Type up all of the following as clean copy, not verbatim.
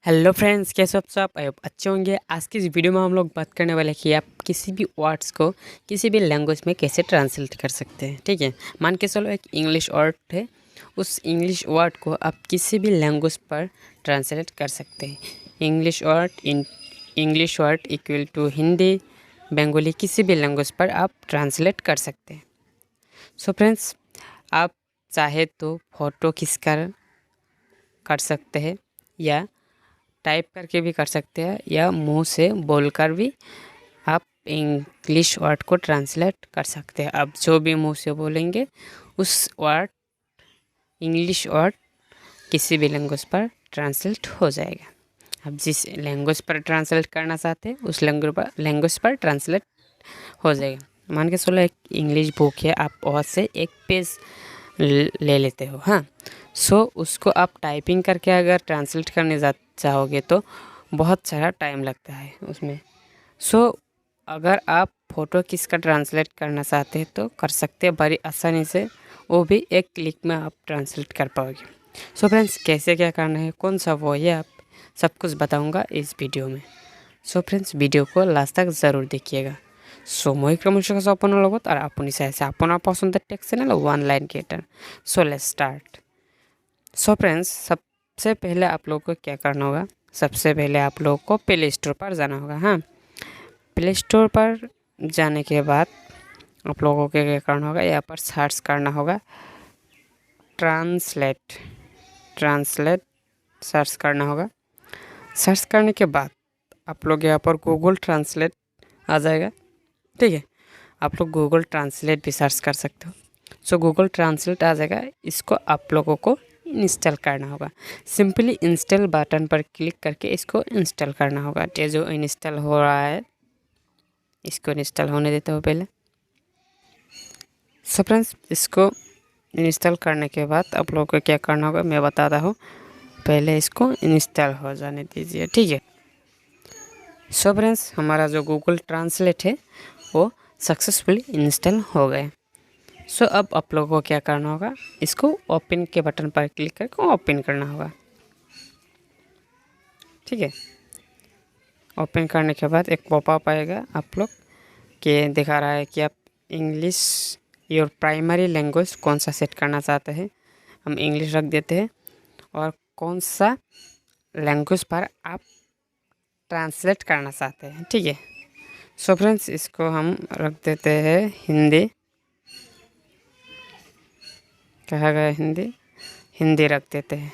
Hello friends, कैसे हो आप सब? आई होप अच्छे होंगे। आज की इस वीडियो में हम लोग बात करने वाले हैं कि आप किसी भी वर्ड्स को किसी भी लैंग्वेज में कैसे ट्रांसलेट कर सकते हैं। ठीक है, मान के चलो एक इंग्लिश वर्ड है, उस इंग्लिश वर्ड को आप किसी भी लैंग्वेज पर ट्रांसलेट कर सकते हैं। English word equal to Hindi, Bengali, किसी भी लैंग्वेज पर आप ट्रांसलेट कर सकते हैं। सो फ्रेंड्स, आप चाहे तो फ़ोटो कर सकते हैं, या टाइप करके भी कर सकते हैं, या मुंह से बोलकर भी आप इंग्लिश वर्ड को ट्रांसलेट कर सकते हैं। आप जो भी मुंह से बोलेंगे उस वर्ड इंग्लिश वर्ड किसी भी लैंग्वेज पर ट्रांसलेट हो जाएगा। आप जिस लैंग्वेज पर ट्रांसलेट करना चाहते हैं उस लैंग्वेज पर ट्रांसलेट हो जाएगा। मान के चलो एक इंग्लिश बुक है, आप वहाँ से एक पेज ले लेते हो। हाँ, सो उसको आप टाइपिंग करके अगर ट्रांसलेट करने चाहोगे तो बहुत सारा टाइम लगता है उसमें। सो अगर आप फ़ोटो किसका ट्रांसलेट करना चाहते हैं तो कर सकते हैं बड़ी आसानी से, वो भी एक क्लिक में आप ट्रांसलेट कर पाओगे। सो फ्रेंड्स, कैसे क्या करना है, कौन सा वो है, आप सब कुछ बताऊंगा इस वीडियो में। सो फ्रेंड्स, वीडियो को लास्ट तक ज़रूर देखिएगा। सो মই ক্ৰমশক আপোনাৰ লগত আৰু আপুনি চাই আছে আপোনাৰ পছন্দের tech channel one line creator. So let's start. So friends, सबसे पहले आप लोगों को क्या करना होगा, सबसे पहले आप लोगों को प्ले स्टोर पर जाना होगा। हाँ, प्ले स्टोर पर जाने के बाद आप लोगों को क्या करना होगा, यहाँ पर सर्च करना होगा ट्रांसलेट सर्च करना होगा। सर्च करने के बाद आप लोग यहाँ पर गूगल ट्रांसलेट आ जाएगा। ठीक है, आप लोग गूगल ट्रांसलेट भी सर्च कर सकते हो। सो गूगल ट्रांसलेट आ जाएगा, इसको आप लोगों को इंस्टॉल करना होगा। सिंपली इंस्टॉल बटन पर क्लिक करके इसको इंस्टॉल करना होगा। ये जो इंस्टॉल हो रहा है इसको इंस्टॉल होने देते हो पहले। सो फ्रेंड्स, इसको इंस्टॉल करने के बाद आप लोगों को क्या करना होगा मैं बताता हूँ। पहले इसको इंस्टॉल हो जाने दीजिए। ठीक है, सो फ्रेंड्स, हमारा जो गूगल ट्रांसलेट है वो सक्सेसफुली इंस्टॉल हो गए। सो अब आप लोगों को क्या करना होगा, इसको ओपन के बटन पर क्लिक करके ओपन करना होगा। ठीक है, ओपन करने के बाद एक पॉपअप आएगा आप लोग के दिखा रहा है कि आप इंग्लिश योर प्राइमरी लैंग्वेज कौन सा सेट करना चाहते हैं। हम इंग्लिश रख देते हैं, और कौन सा लैंग्वेज पर आप ट्रांसलेट करना चाहते हैं। ठीक है, सो फ्रेंड्स, इसको हम रख देते हैं हिंदी। कहा गया हिंदी रख देते हैं।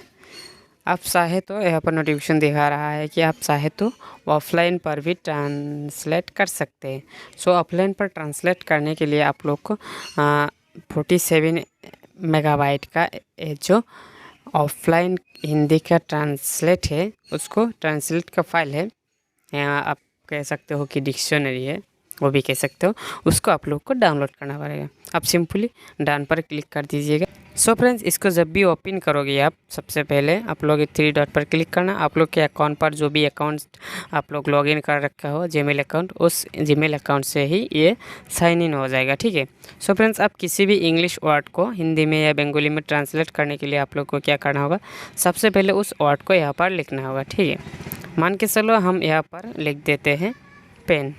आप चाहे तो यहाँ पर नोटिफिकेशन दिखा रहा है कि आप चाहे तो ऑफलाइन पर भी ट्रांसलेट कर सकते हैं। सो ऑफलाइन पर ट्रांसलेट करने के लिए आप लोग को 47 मेगाबाइट का जो ऑफलाइन हिंदी का ट्रांसलेट है, उसको ट्रांसलेट का फाइल है, यहाँ आप कह सकते हो कि डिक्शनरी है, वो भी कह सकते हो, उसको आप लोग को डाउनलोड करना पड़ेगा। आप सिंपली डाउन पर क्लिक कर दीजिएगा। सो फ्रेंड्स, इसको जब भी ओपन करोगे आप सबसे पहले आप लोग 3 डॉट पर क्लिक करना। आप लोग के अकाउंट पर जो भी अकाउंट आप लोग लॉगिन कर रखा हो जीमेल अकाउंट, उस जीमेल अकाउंट से ही ये साइन इन हो जाएगा। ठीक है, सो फ्रेंड्स, आप किसी भी इंग्लिश वर्ड को हिंदी में या बंगाली में ट्रांसलेट करने के लिए आप लोग को क्या करना होगा, सबसे पहले उस वर्ड को यहाँ पर लिखना होगा। ठीक है, मान के चलो हम यहाँ पर लिख देते हैं पेन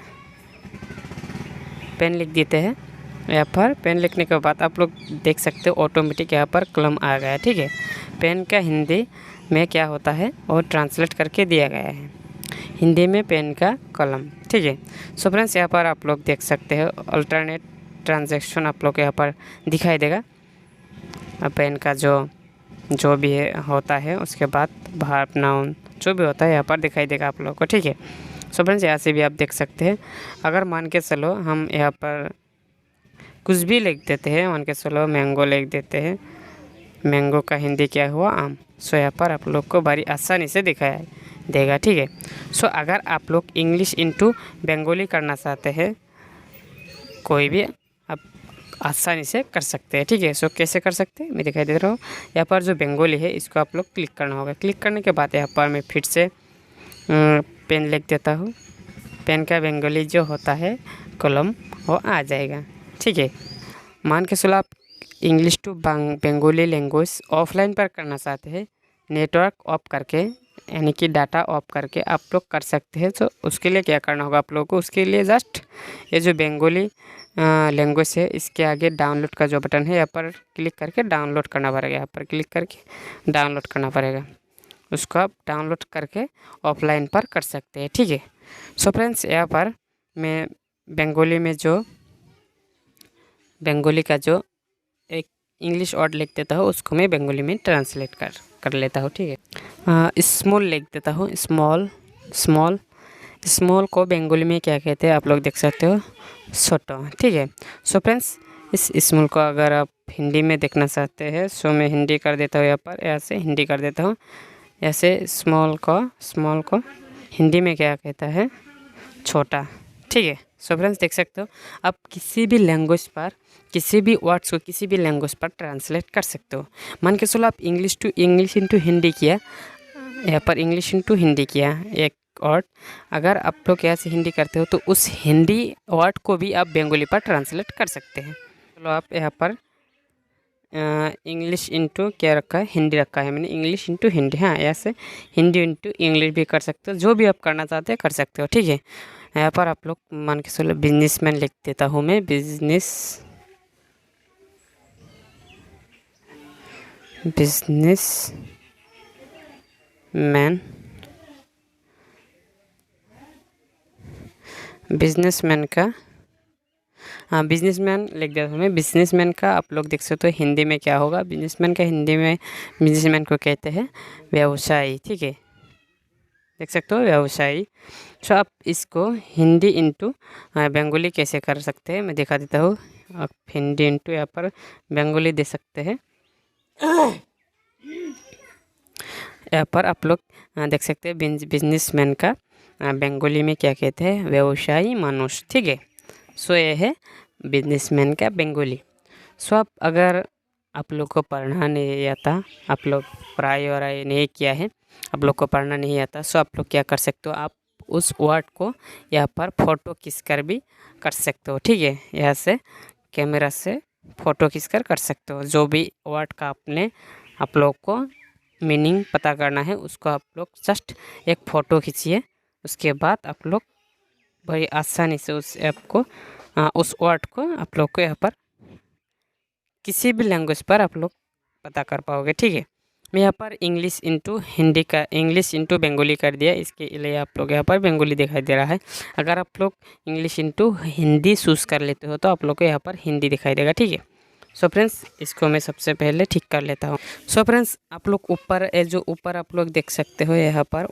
लिख देते हैं। यहाँ पर पेन लिखने के बाद आप लोग देख सकते हो ऑटोमेटिक यहाँ पर कलम आ गया है। ठीक है, पेन का हिंदी में क्या होता है और ट्रांसलेट करके दिया गया है, हिंदी में पेन का कलम। ठीक है, सो फ्रेंड्स, यहाँ पर आप लोग देख सकते हो अल्टरनेट ट्रांजैक्शन आप लोग यहाँ पर दिखाई देगा। पेन का जो भी होता है उसके बाद वर्ब नाउन जो भी होता है यहाँ पर दिखाई देगा आप लोग को। ठीक है, सो फ्रेंड्स, यहाँ से भी आप देख सकते हैं। अगर मान के चलो हम यहाँ पर कुछ भी लिख देते हैं, मान के चलो मैंगो लिख देते हैं, मैंगो का हिंदी क्या हुआ, आम। सो यहाँ पर आप लोग को बड़ी आसानी से दिखाया देगा। ठीक है, सो अगर आप लोग इंग्लिश इंटू बंगाली करना चाहते हैं, कोई भी आप आसानी से कर सकते हैं। ठीक है, सो कैसे कर सकते हैं मैं दिखाई दे रहा हूँ। यहाँ पर जो बंगाली है इसको आप लोग क्लिक करना होगा। क्लिक करने के बाद यहाँ पर मैं फिर से पेन लिख देता हूँ। पेन का बंगाली जो होता है कलम, वो आ जाएगा। ठीक है, मान के चलो आप English to Bengali language offline पर करना चाहते हैं, नेटवर्क ऑफ करके यानी कि डाटा ऑफ करके आप लोग कर सकते हैं। तो उसके लिए क्या करना होगा आप लोगों को, उसके लिए जस्ट ये जो बंगाली लैंग्वेज है इसके आगे डाउनलोड का जो बटन है यहाँ पर क्लिक करके डाउनलोड करना पड़ेगा। यहाँ पर क्लिक करके डाउनलोड करना पड़ेगा, उसको आप डाउनलोड करके ऑफलाइन पर कर सकते हैं, ठीक है। सो फ्रेंड्स, यहाँ पर मैं बंगाली का जो एक इंग्लिश वर्ड लिख देता हूँ, उसको मैं बंगाली में ट्रांसलेट कर लेता हूँ, ठीक है। स्मॉल लिख देता हूँ, स्मॉल को बंगाली में क्या कहते हैं आप लोग देख सकते हो, छोटा, ठीक है। सो फ्रेंड्स, इस स्मॉल को अगर आप हिंदी में देखना चाहते हैं सो मैं हिंदी कर देता हूँ। यहाँ पर ऐसे हिंदी कर देता हूँ। ऐसे स्मॉल को हिंदी में क्या कहता है, छोटा, ठीक है। सो फ्रेंड्स, देख सकते हो आप किसी भी लैंग्वेज पर किसी भी वर्ड्स को किसी भी लैंग्वेज पर ट्रांसलेट कर सकते हो। मान के चलो आप इंग्लिश इंटू हिंदी किया, यहाँ पर इंग्लिश इंटू हिंदी किया एक वर्ड, अगर आप लोग यहाँ से हिंदी करते हो तो उस हिंदी वर्ड को भी आप बंगाली पर ट्रांसलेट कर सकते हैं। चलो आप यहाँ पर इंग्लिश इंटू क्या रखा है, हिंदी रखा है मैंने, इंग्लिश इंटू हिंदी, हाँ ऐसे हिंदी इंटू इंग्लिश भी कर सकते हो, जो भी आप करना चाहते हैं कर सकते हो, ठीक है। यहाँ पर आप लोग मान के चलो बिजनेसमैन लिख देता हूँ मैं, बिजनेसमैन का, हाँ बिजनेसमैन लिख देता हूँ मैं। बिजनेसमैन का आप लोग देख सकते हो हिंदी में क्या होगा, बिजनेसमैन का हिंदी में बिजनेसमैन को कहते हैं व्यवसायी, ठीक है, देख सकते हो व्यवसायी। सो आप इसको हिंदी इंटू बंगाली कैसे कर सकते हैं मैं दिखा देता हूँ। आप हिंदी इंटू यहाँ पर बंगाली दे सकते हैं। यहाँ पर आप लोग देख सकते हैं बिजनेसमैन का बंगाली में क्या कहते हैं, व्यवसायी मानुष, ठीक है। सो ये है बिजनेसमैन का बंगाली। सो आप अगर आप लोग को पढ़ना नहीं आता, आप लोग पढ़ाई वढ़ाई नहीं किया है, आप लोग को पढ़ना नहीं आता, सो आप लोग क्या कर सकते हो, आप उस वर्ड को यहाँ पर फ़ोटो खींचकर भी कर सकते हो, ठीक है। यहाँ से कैमरा से फ़ोटो खींचकर कर सकते हो। जो भी वर्ड का आप लोग को मीनिंग पता करना है उसको आप लोग जस्ट एक फ़ोटो खींचिए, उसके बाद आप लोग बड़ी आसानी से उस ऐप को उस वर्ड को आप लोग को यहाँ पर किसी भी लैंग्वेज पर आप लोग पता कर पाओगे, ठीक है। मैं यहाँ पर इंग्लिश इंटू बंगाली कर दिया, इसके लिए आप लोग यहाँ पर बंगाली दिखाई दे रहा है। अगर आप लोग इंग्लिश इंटू हिंदी चूज़ कर लेते हो तो आप लोग को यहाँ पर हिंदी दिखाई देगा, ठीक है। सो फ्रेंड्स, इसको मैं सबसे पहले ठीक कर लेता हूँ। सो फ्रेंड्स, आप लोग ऊपर आप लोग देख सकते हो, यहाँ पर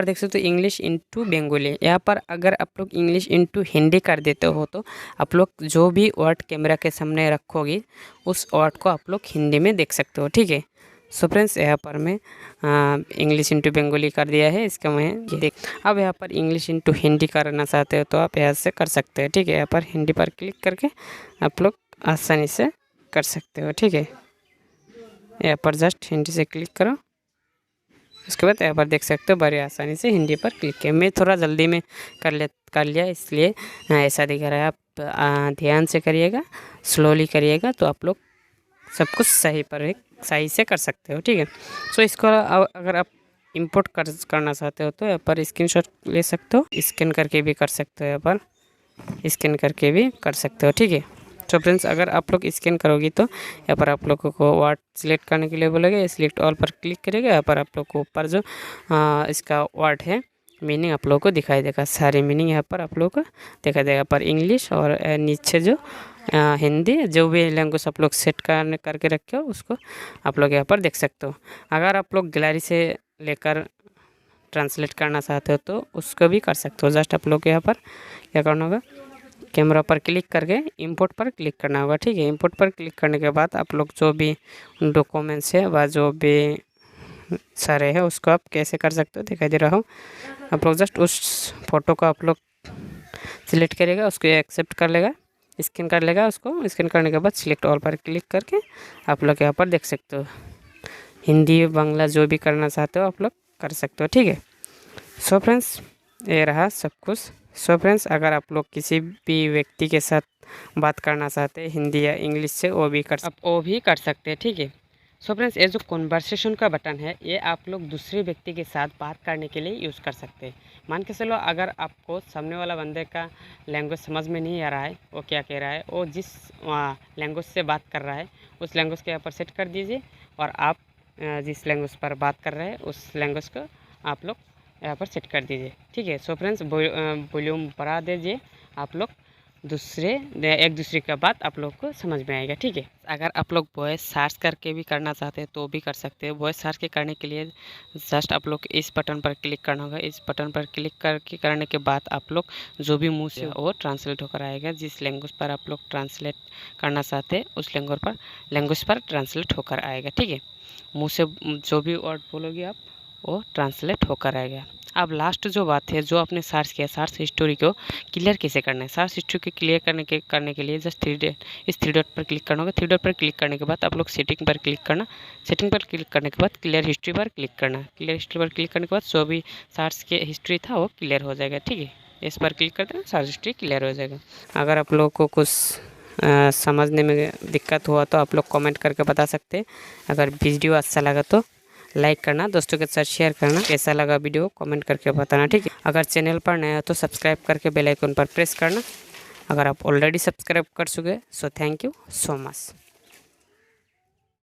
देख सकते हो इंग्लिश इंटू बंगाली। यहाँ पर अगर आप लोग इंग्लिश इंटू हिंदी कर देते हो तो आप लोग जो भी वर्ड कैमरा के सामने रखोगे उस वर्ड को आप लोग हिंदी में देख सकते हो, ठीक है। सो फ्रेंड्स, यहाँ पर मैं इंग्लिश इंटू बंगाली कर दिया है, इसका मैं अब यहाँ पर इंग्लिश इंटू हिंदी करना चाहते हो तो आप यहाँ से कर सकते हैं, ठीक है। यहाँ पर हिंदी पर क्लिक करके आप लोग आसानी से कर सकते हो, ठीक है। यहाँ पर जस्ट हिंदी से क्लिक करो, उसके बाद यहाँ पर देख सकते हो बड़ी आसानी से हिंदी पर क्लिक किया। मैं थोड़ा जल्दी में कर लिया इसलिए ऐसा दिख रहा है। आप ध्यान से करिएगा, स्लोली करिएगा तो आप लोग सब कुछ सही से कर सकते हो, ठीक है। सो इसको अगर आप इंपोर्ट करना चाहते हो तो यहाँ पर स्क्रीनशॉट ले सकते हो, स्कैन करके भी कर सकते हो, यहाँ पर स्कैन करके भी कर सकते हो, ठीक है। तो फ्रेंड्स, अगर आप लोग स्कैन करोगे तो यहाँ पर आप लोगों को वर्ड सिलेक्ट करने के लिए बोलेगा, सिलेक्ट ऑल पर क्लिक करेगा। यहाँ पर आप लोग को ऊपर जो इसका वर्ड है मीनिंग आप लोगों को दिखाई देगा, सारी मीनिंग यहाँ पर आप लोगों को दिखाई देगा। पर इंग्लिश और नीचे जो हिंदी, जो भी लैंग्वेज आप लोग सेट करके रखे हो उसको आप लोग यहाँ पर देख सकते हो। अगर आप लोग गैलरी से लेकर ट्रांसलेट करना चाहते हो तो उसको भी कर सकते हो। जस्ट आप लोग यहाँ पर क्या करना होगा, कैमरा पर क्लिक करके इंपोर्ट पर क्लिक करना होगा, ठीक है। इंपोर्ट पर क्लिक करने के बाद आप लोग जो भी डॉक्यूमेंट्स है व जो भी सारे है उसको आप कैसे कर सकते हो दिखाई दे रहा हूँ। आप लोग जस्ट उस फोटो को आप लोग सिलेक्ट करेगा, उसको एक्सेप्ट कर लेगा, स्कैन कर लेगा। उसको स्कैन करने के बाद सिलेक्ट ऑल पर क्लिक करके आप लोग यहाँ पर देख सकते हो, हिंदी बांग्ला जो भी करना चाहते हो आप लोग कर सकते हो, ठीक है। सो फ्रेंड्स, ये रहा सब कुछ। सो फ्रेंड्स, अगर आप लोग किसी भी व्यक्ति के साथ बात करना चाहते हैं हिंदी या इंग्लिश से, वो भी कर सकते हैं, ठीक है। सो फ्रेंड्स, ये जो कन्वर्सेशन का बटन है ये आप लोग दूसरे व्यक्ति के साथ बात करने के लिए यूज़ कर सकते हैं। मान के चलो अगर आपको सामने वाला बंदे का लैंग्वेज समझ में नहीं आ रहा है, वो क्या कह रहा है, वो जिस लैंग्वेज से बात कर रहा है उस लैंग्वेज के यहाँ पर सेट कर दीजिए, और आप जिस लैंग्वेज पर बात कर रहे हैं उस लैंग्वेज को आप लोग यहाँ पर सेट कर दीजिए। ठीक है। सो फ्रेंड्स, वॉल्यूम बढ़ा दीजिए, आप लोग एक दूसरे का बात आप लोग को समझ में आएगा। ठीक है। अगर आप लोग वॉइस सर्च करके भी करना चाहते हैं तो भी कर सकते हैं। वॉइस सर्च के करने के लिए जस्ट आप लोग इस बटन पर क्लिक करना होगा। इस बटन पर क्लिक करने के बाद आप लोग जो भी मुंह से वो ट्रांसलेट होकर आएगा। जिस लैंग्वेज पर आप लोग ट्रांसलेट करना चाहते हैं उस लैंग्वेज पर ट्रांसलेट होकर आएगा। ठीक है। मुँह से जो भी वर्ड बोलोगे आप वो ट्रांसलेट होकर आएगा। अब लास्ट जो बात है, जो आपने सर्च किया, सर्च हिस्टोरी को क्लियर कैसे करना है। सर्च हिस्टोरी को क्लियर करने के लिए जस्ट इस थ्री डॉट पर क्लिक करना होगा। थ्री डॉट पर क्लिक करने के बाद आप लोग सेटिंग पर क्लिक करना। सेटिंग पर क्लिक करने के बाद क्लियर हिस्ट्री पर क्लिक करना। क्लियर हिस्ट्री पर क्लिक करने के बाद जो भी सर्च के हिस्ट्री था वो क्लियर हो जाएगा। ठीक है। इस पर क्लिक कर देना, सर्च हिस्ट्री क्लियर हो जाएगा। अगर आप लोग को कुछ समझने में दिक्कत हुआ तो आप लोग कमेंट करके बता सकते हैं। अगर वीडियो अच्छा लगा तो लाइक करना, दोस्तों के साथ शेयर करना। कैसा लगा वीडियो कमेंट करके बताना। ठीक है। अगर चैनल पर नया हो तो सब्सक्राइब करके बेल आइकन पर प्रेस करना। अगर आप ऑलरेडी सब्सक्राइब कर चुके so thank you so much.